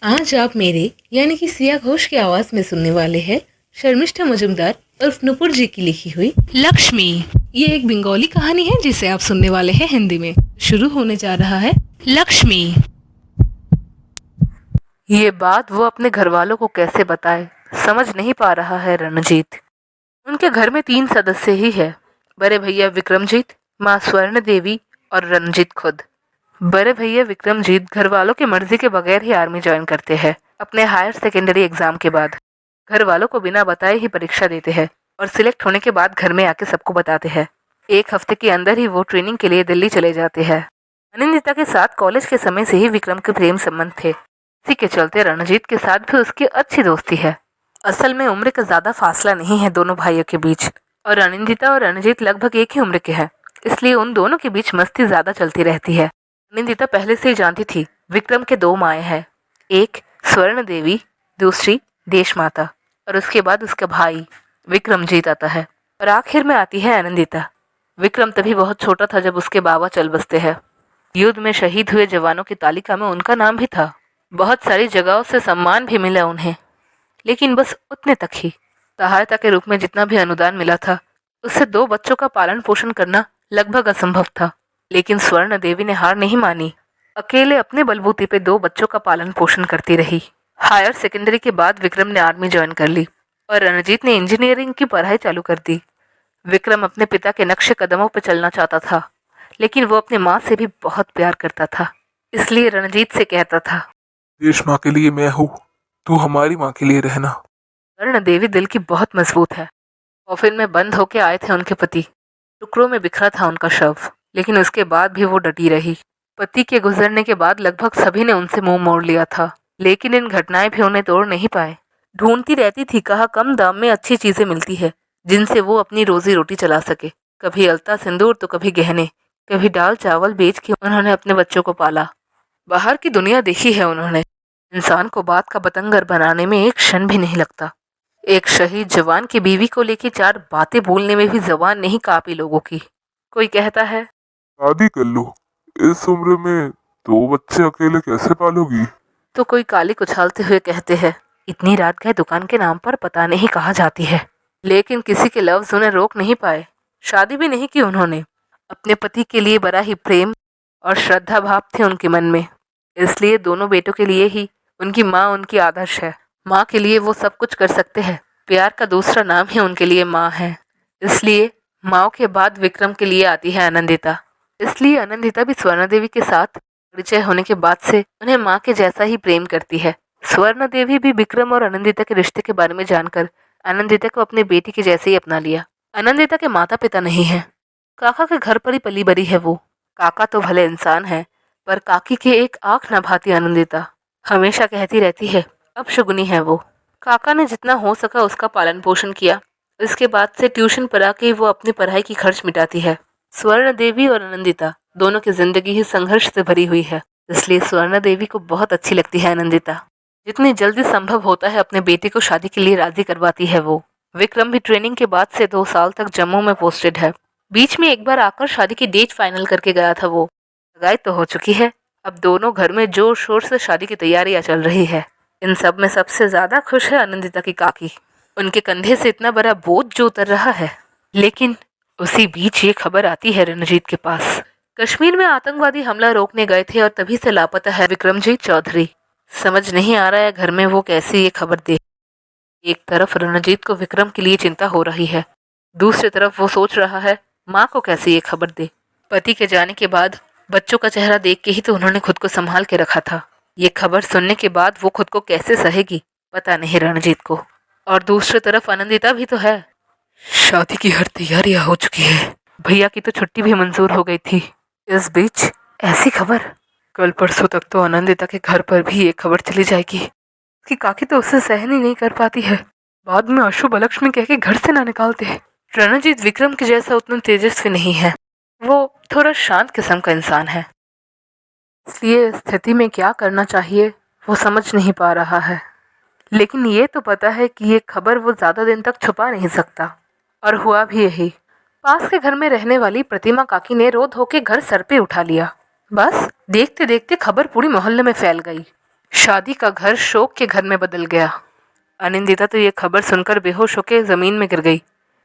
आज आप मेरे यानी कि सिया घोष की आवाज में सुनने वाले हैं शर्मिष्ठा मजुमदार उर्फ नुपुर जी की लिखी हुई लक्ष्मी। ये एक बंगाली कहानी है जिसे आप सुनने वाले हैं हिंदी में। शुरू होने जा रहा है लक्ष्मी। ये बात वो अपने घर वालों को कैसे बताए, समझ नहीं पा रहा है रणजीत। उनके घर में 3 सदस्य ही है, बड़े भैया विक्रमजीत, माँ स्वर्ण देवी और रणजीत खुद। बड़े भैया विक्रमजीत घर वालों की मर्जी के बगैर ही आर्मी ज्वाइन करते हैं। अपने हायर सेकेंडरी एग्जाम के बाद घर वालों को बिना बताए ही परीक्षा देते हैं और सिलेक्ट होने के बाद घर में आके सबको बताते हैं। 1 हफ्ते के अंदर ही वो ट्रेनिंग के लिए दिल्ली चले जाते हैं। अनिंदिता के साथ कॉलेज के समय से ही विक्रम के प्रेम संबंध थे। इसी के चलते रणजीत के साथ भी उसकी अच्छी दोस्ती है। असल में उम्र का ज्यादा फासला नहीं है दोनों भाइयों के बीच, और अनिंदिता और रणजीत लगभग एक ही उम्र के हैं, इसलिए उन दोनों के बीच मस्ती ज्यादा चलती रहती है। अनिंदिता पहले से ही जानती थी विक्रम के 2 माएँ हैं, एक स्वर्ण देवी, दूसरी देश माता, और उसके बाद उसका भाई विक्रमजीत आता है, और आखिर में आती है अनिंदिता। विक्रम तभी बहुत छोटा था जब उसके बाबा चल बसते हैं। युद्ध में शहीद हुए जवानों की तालिका में उनका नाम भी था। बहुत सारी जगहों से सम्मान भी मिला उन्हें, लेकिन बस उतने तक ही। सहायता के रूप में जितना भी अनुदान मिला था उससे 2 बच्चों का पालन पोषण करना लगभग असंभव था। लेकिन स्वर्ण देवी ने हार नहीं मानी, अकेले अपने बलबूते पे 2 बच्चों का पालन पोषण करती रही। हायर सेकेंडरी के बाद विक्रम ने आर्मी ज्वाइन कर ली और रणजीत ने इंजीनियरिंग की पढ़ाई चालू कर दी। विक्रम अपने पिता के नक्शे कदमों पर चलना चाहता था, लेकिन वो अपनी माँ से भी बहुत प्यार करता था, इसलिए रणजीत से कहता था, देश माँ के लिए मैं हूँ, तू हमारी माँ के लिए रहना। स्वर्ण देवी दिल की बहुत मजबूत है। कॉफिन में बंद होके आए थे उनके पति, टुकड़ों में बिखरा था उनका शव, लेकिन उसके बाद भी वो डटी रही। पति के गुजरने के बाद लगभग सभी ने उनसे मुंह मोड़ लिया था, लेकिन इन घटनाएं भी उन्हें तोड़ नहीं पाए। ढूंढती रहती थी कहाँ कम दाम में अच्छी चीजें मिलती है जिनसे वो अपनी रोजी रोटी चला सके। कभी अलता सिंदूर तो कभी गहने, कभी दाल चावल बेच के उन्होंने अपने बच्चों को पाला। बाहर की दुनिया देखी है उन्होंने। इंसान को बात का बतंगर बनाने में एक क्षण भी नहीं लगता। एक शहीद जवान की बीवी को लेकर 4 बातें बोलने में भी जबान नहीं कांपी लोगों की। कोई कहता है, शादी कर लो, इस उम्र में 2 बच्चे अकेले कैसे पालोगी। तो कोई काली उछालते हुए कहते हैं, इतनी रात गए दुकान के नाम पर पता नहीं कहाँ जाती है। लेकिन किसी के लफ्ज उन्हें रोक नहीं पाए। शादी भी नहीं की उन्होंने। अपने पति के लिए बड़ा ही प्रेम और श्रद्धा भाव थे उनके मन में, इसलिए दोनों बेटों के लिए ही उनकी माँ उनकी आदर्श है। माँ के लिए वो सब कुछ कर सकते हैं। प्यार का दूसरा नाम ही उनके लिए माँ है, इसलिए माँ के बाद विक्रम के लिए आती है आनंदिता। इसलिए आनंदिता भी स्वर्ण देवी के साथ परिचय होने के बाद से उन्हें माँ के जैसा ही प्रेम करती है। स्वर्ण देवी भी विक्रम और आनंदिता के रिश्ते के बारे में जानकर आनंदिता को अपनी बेटी के जैसे ही अपना लिया। आनंदिता के माता पिता नहीं है, काका के घर पर ही पली बड़ी है वो। काका तो भले इंसान है, पर काकी के एक आंख न भाती आनंदिता हमेशा कहती रहती है अपशगुनी है वो। काका ने जितना हो सका उसका पालन पोषण किया। इसके बाद से ट्यूशन पढ़ा के वो अपनी पढ़ाई की खर्च मिटाती है। स्वर्ण देवी और आनंदिता दोनों की जिंदगी ही संघर्ष से भरी हुई है, इसलिए स्वर्ण देवी को बहुत अच्छी लगती है आनंदिता। जितनी जल्दी संभव होता है अपने बेटे को शादी के लिए राजी करवाती है वो। विक्रम भी ट्रेनिंग के बाद से 2 साल तक जम्मू में पोस्टेड है। बीच में एक बार आकर शादी की डेट फाइनल करके गया था वो। सगाई तो हो चुकी है, अब दोनों घर में जोर शोर से शादी की तैयारियां चल रही है। इन सब में सबसे ज्यादा खुश है आनंदिता की काकी। उनके कंधे से इतना बड़ा बोझ जो उतर रहा है। लेकिन उसी बीच ये खबर आती है रणजीत के पास। कश्मीर में आतंकवादी हमला रोकने गए थे और तभी से लापता है विक्रमजीत चौधरी। समझ नहीं आ रहा है घर में वो कैसे ये खबर दे। एक तरफ रणजीत को विक्रम के लिए चिंता हो रही है, दूसरी तरफ वो सोच रहा है माँ को कैसे ये खबर दे। पति के जाने के बाद बच्चों का चेहरा देख के ही तो उन्होंने खुद को संभाल के रखा था। ये खबर सुनने के बाद वो खुद को कैसे सहेगी पता नहीं रणजीत को। और दूसरी तरफ आनंदिता भी तो है। शादी की हर तैयारियां हो चुकी है, भैया की तो छुट्टी भी मंजूर हो गई थी। इस बीच ऐसी खबर, कल परसों तक तो आनंदिता के घर पर भी ये खबर चली जाएगी कि काकी तो उससे सहन ही नहीं कर पाती है। बाद में अशुभ लक्ष्मी कह के घर से ना निकालते। रणजीत विक्रम के जैसा उतना तेजस्वी नहीं है, वो थोड़ा शांत किस्म का इंसान है, इसलिए स्थिति में क्या करना चाहिए वो समझ नहीं पा रहा है। लेकिन ये तो पता है कि ये खबर वो ज्यादा दिन तक छुपा नहीं सकता, और हुआ भी यही। पास के घर में रहने वाली प्रतिमा काकी ने रो धो के घर सर पे उठा लिया। बस देखते देखते खबर पूरी मोहल्ले में फैल गई। शादी का घर शोक के घर में बदल गया। अनिंदिता तो ये खबर सुनकर बेहोश होकर जमीन में गिर गई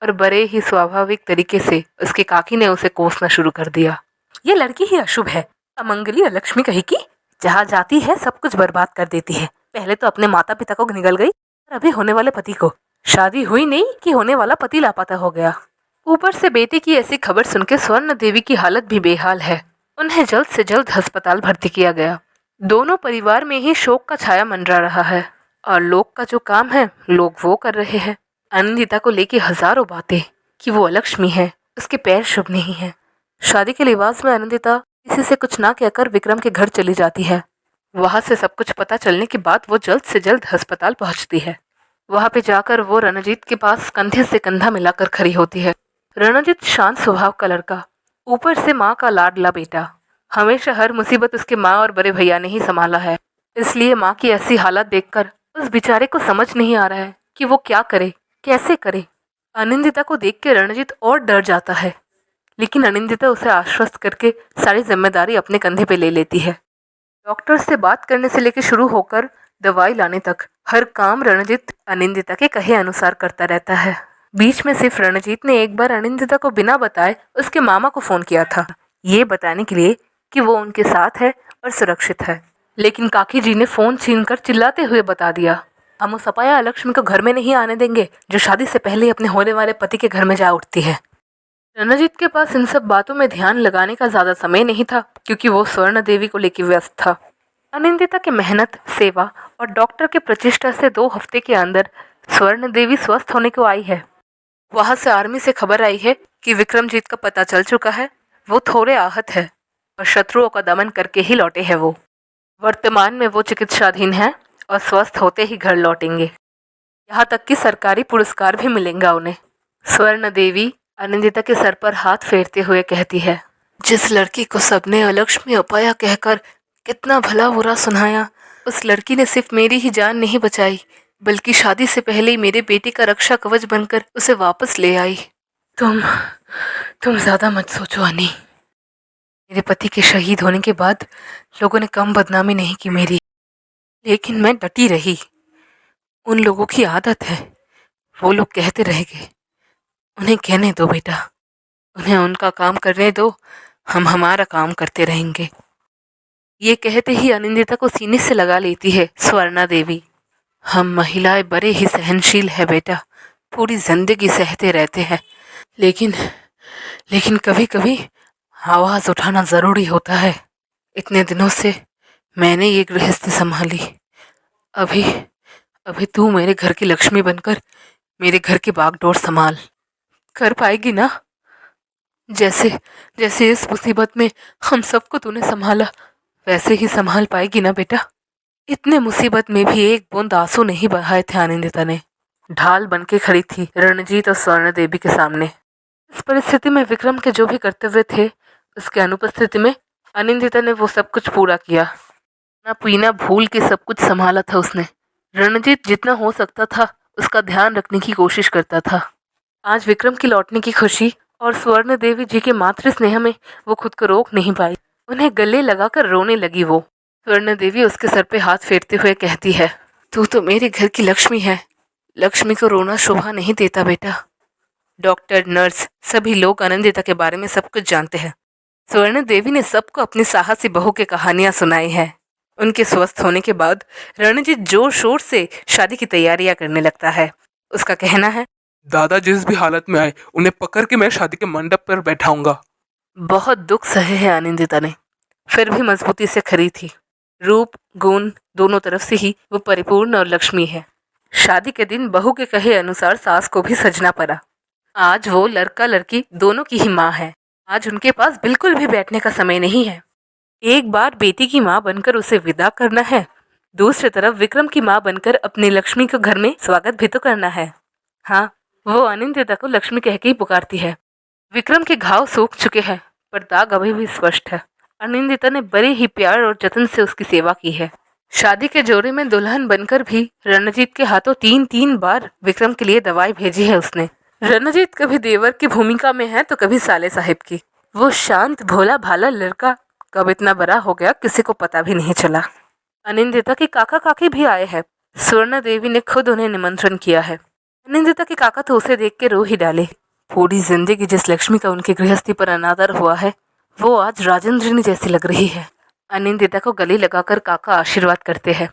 और बड़े ही स्वाभाविक तरीके से उसके काकी ने उसे कोसना शुरू कर दिया। ये लड़की ही अशुभ है, अमंगली अलक्ष्मी कही की, जहाँ जाती है सब कुछ बर्बाद कर देती है। पहले तो अपने माता पिता को निगल गई और अभी होने वाले पति को। शादी हुई नहीं कि होने वाला पति लापता हो गया। ऊपर से बेटे की ऐसी खबर सुनकर स्वर्ण देवी की हालत भी बेहाल है। उन्हें जल्द से जल्द अस्पताल भर्ती किया गया। दोनों परिवार में ही शोक का छाया मंडरा रहा है और लोग का जो काम है लोग वो कर रहे हैं। अनिंदिता को लेके हजारों बातें कि वो अलक्ष्मी है, उसके पैर शुभ नहीं है। शादी के लिबास में अनिंदिता किसी से कुछ ना कहकर विक्रम के घर चली जाती है। वहां से सब कुछ पता चलने के बाद वो जल्द से जल्द अस्पताल पहुंचती है। वहां पे जाकर वो रणजीत के पास कंधे से कंधा मिलाकर खड़ी होती है। रणजीत शांत स्वभाव का लड़का, ऊपर से माँ का लाडला बेटा। हमेशा हर मुसीबत उसके माँ और बड़े भैया ने ही संभाला है। इसलिए माँ की ऐसी हालत देखकर उस बेचारे को समझ नहीं आ रहा है कि वो क्या करे, कैसे करे। अनिंदिता को देख के रणजीत और डर जाता है, लेकिन अनिंदिता उसे आश्वस्त करके सारी जिम्मेदारी अपने कंधे पे ले लेती है। डॉक्टर से बात करने से लेकर शुरू होकर दवाई लाने तक हर काम रणजीत अनिंदिता के कहे अनुसार करता रहता है। बीच में सिर्फ रणजीत ने एक बार अनिंदिता को बिना बताए उसके मामा को फोन किया था, ये बताने के लिए कि वो उनके साथ है और सुरक्षित है। लेकिन काकी जी ने फोन छीनकर चिल्लाते हुए बता दिया, हम उस अपाया लक्ष्मी को घर में नहीं आने देंगे जो शादी से पहले ही अपने होने वाले पति के घर में जा उठती है। रणजीत के पास इन सब बातों में ध्यान लगाने का ज्यादा समय नहीं था, क्योंकि वो स्वर्ण देवी को लेकर व्यस्त था। अनिंदिता की मेहनत, सेवा और डॉक्टर के प्रचेष्टा से 2 हफ्ते के अंदर स्वर्ण देवी स्वस्थ होने को आई है। वहां से आर्मी से खबर आई है कि विक्रमजीत का पता चल चुका है। वो थोड़े आहत है और शत्रुओं का दमन करके ही लौटे हैं। वो वर्तमान में वो चिकित्साधीन है और स्वस्थ होते ही घर लौटेंगे। यहाँ तक कि सरकारी पुरस्कार भी मिलेगा उन्हें। स्वर्ण देवी अनिंदिता के सर पर हाथ फेरते हुए कहती है, जिस लड़की को सबने अलक्ष्मी अपाया कहकर कितना भला बुरा सुनाया, उस लड़की ने सिर्फ मेरी ही जान नहीं बचाई, बल्कि शादी से पहले ही मेरे बेटे का रक्षा कवच बनकर उसे वापस ले आई। तुम ज्यादा मत सोचो अनी। मेरे पति के शहीद होने के बाद लोगों ने कम बदनामी नहीं की मेरी, लेकिन मैं डटी रही। उन लोगों की आदत है, वो लोग कहते रहेंगे। उन्हें कहने दो बेटा, उन्हें उनका काम करने दो, हम हमारा काम करते रहेंगे। ये कहते ही अनिंदिता को सीने से लगा लेती है स्वर्णा देवी। हम महिलाएं बड़े ही सहनशील है बेटा, पूरी जिंदगी सहते रहते हैं, लेकिन कभी कभी आवाज उठाना जरूरी होता है। इतने दिनों से मैंने ये गृहस्थी संभाली, अभी तू मेरे घर की लक्ष्मी बनकर मेरे घर की बागडोर संभाल कर पाएगी ना? जैसे इस मुसीबत में हम सबको तूने संभाला, वैसे ही संभाल पाएगी ना बेटा? इतने मुसीबत में भी एक बूंद आंसू नहीं बहाए थे अनिंदिता ने। ढाल बनके खड़ी थी रणजीत और स्वर्ण देवी के सामने। इस परिस्थिति में विक्रम के जो भी कर्तव्य थे, उसके अनुपस्थिति में अनिंदिता ने वो सब कुछ पूरा किया। ना पीना भूल के सब कुछ संभाला था उसने। रणजीत जितना हो सकता था उसका ध्यान रखने की कोशिश करता था। आज विक्रम की लौटने की खुशी और स्वर्ण देवी जी के मातृ स्नेह में वो खुद को रोक नहीं पाई। उन्हें गले लगाकर रोने लगी वो। स्वर्ण देवी उसके सर पे हाथ फेरते हुए कहती है, तू तो मेरे घर की लक्ष्मी है, लक्ष्मी को रोना शोभा नहीं देता बेटा। डॉक्टर, नर्स, सभी लोग अनिंदिता के बारे में सब कुछ जानते हैं। स्वर्ण देवी ने सबको अपनी साहसी बहू की कहानियां सुनाई है। उनके स्वस्थ होने के बाद रणजीत जोर शोर से शादी की तैयारियां करने लगता है। उसका कहना है, दादा जिस भी हालत में आए उन्हें पकड़ के मैं शादी के मंडप पर बैठाऊंगा। बहुत दुख सहे है अनिंदिता ने, फिर भी मजबूती से खड़ी थी। रूप गुण दोनों तरफ से ही वो परिपूर्ण और लक्ष्मी है। शादी के दिन बहू के कहे अनुसार सास को भी सजना पड़ा। आज वो लड़का लड़की दोनों की ही माँ है। आज उनके पास बिल्कुल भी बैठने का समय नहीं है। एक बार बेटी की माँ बनकर उसे विदा करना है, दूसरी तरफ विक्रम की माँ बनकर अपनी लक्ष्मी को घर में स्वागत भी तो करना है। हाँ, वो अनिंदिता को लक्ष्मी कह के ही पुकारती है। विक्रम के घाव सूख चुके हैं, पर दाग अभी भी स्पष्ट है। अनिंदिता ने बड़े ही प्यार और जतन से उसकी सेवा की है। शादी के जोड़े में दुल्हन बनकर भी रणजीत के हाथों 3-3 बार विक्रम के लिए दवाई भेजी है उसने। रणजीत कभी देवर की भूमिका में है तो कभी साले साहिब की। वो शांत भोला भाला लड़का कब इतना बड़ा हो गया किसी को पता भी नहीं चला। अनिंदिता के काका काकी भी आए हैं। स्वर्ण देवी ने खुद उन्हें निमंत्रण किया है। अनिंदिता के काका तो उसे देख के रो ही डाले। पूरी जिंदगी जिस लक्ष्मी का उनकी गृहस्थी पर अनादर हुआ है, वो आज राजेंद्रनी जैसी लग रही है। अनिंदिता को गले लगाकर काका आशीर्वाद करते हैं।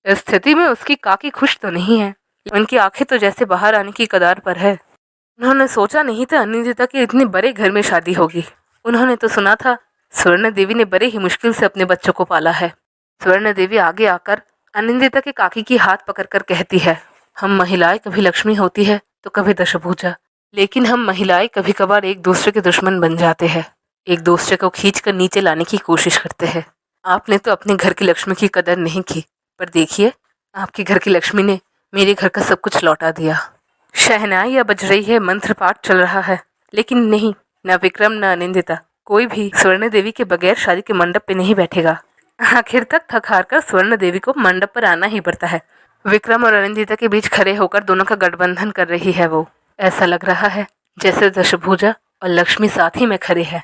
इस स्थिति में उसकी काकी खुश तो नहीं है। उनकी आंखें तो जैसे बाहर आने की कगार पर है। उन्होंने सोचा नहीं था अनिंदिता की इतने बड़े घर में शादी होगी। उन्होंने तो सुना था स्वर्ण देवी ने बड़े ही मुश्किल से अपने बच्चों को पाला है। स्वर्ण देवी आगे आकर अनिंदिता के काकी की हाथ पकड़कर कहती है, हम महिलाएं कभी लक्ष्मी होती है तो कभी दशभुजा, लेकिन हम महिलाएं कभी कभार एक दूसरे के दुश्मन बन जाते हैं, एक दूसरे को खींच कर नीचे लाने की कोशिश करते हैं। आपने तो अपने घर की लक्ष्मी की कदर नहीं की, पर देखिए आपके घर की लक्ष्मी ने मेरे घर का सब कुछ लौटा दिया। शहनाइयाँ बज रही है, मंत्र पाठ चल रहा है, लेकिन नहीं, न विक्रम न अनिंदिता, कोई भी स्वर्ण देवी के बगैर शादी के मंडप पे नहीं बैठेगा। आखिर तक थक हार कर स्वर्ण देवी को मंडप पर आना ही पड़ता है। विक्रम और अनिंदिता के बीच खड़े होकर दोनों का गठबंधन कर रही है वो। ऐसा लग रहा है जैसे दशभुजा और लक्ष्मी साथ ही में खड़े हैं।